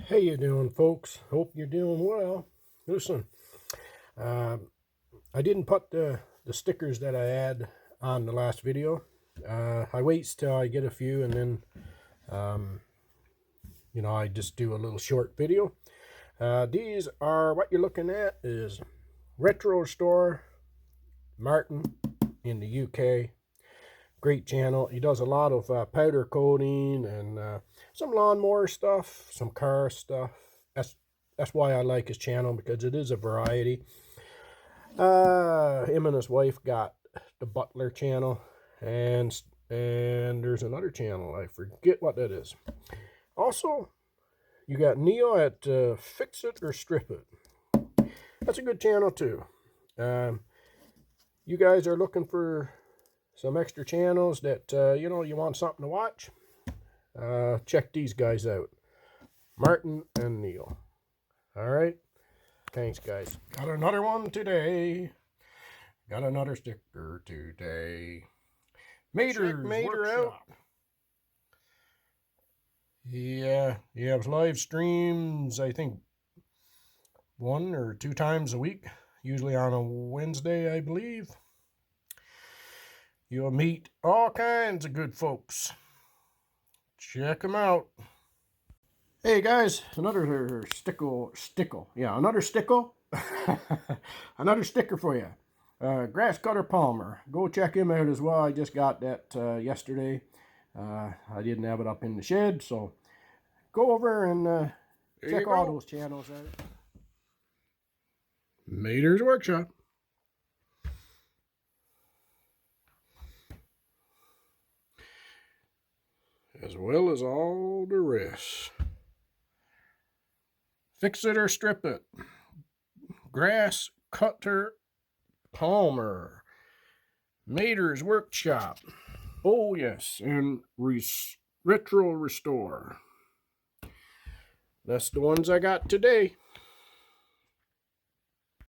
How you doing, folks? Hope you're doing well. Listen, I didn't put the stickers that I had on the last video. I wait till I get a few, and then I just do a little short video. These are what you're looking at is Retro Restore Martin in the UK. Great channel. He does a lot of powder coating and some lawnmower stuff, some car stuff. That's why I like his channel, because it is a variety. Him and his wife got the Butler Channel, and there's another channel, I forget what that is. Also, you got Neo at Fix It or Strip It. That's a good channel too. You guys are looking for some extra channels that you want something to watch, check these guys out, Martin and Neil. All right, thanks guys. Got another one today. Got another sticker today. Mater out. Yeah, he has live streams, I think 1 or 2 times a week, usually on a Wednesday, I believe. You'll meet all kinds of good folks. Check them out. Hey guys, another stickle. Yeah, another stickle. Another sticker for you. Grass Cutter Palmer. Go check him out as well. I just got that yesterday. I didn't have it up in the shed, so go over and check all those channels out. Mater's Workshop. As well as all the rest. Fix It or Strip It. Grass Cutter Palmer. Mater's Workshop. Oh yes, and Retro Restore. That's the ones I got today.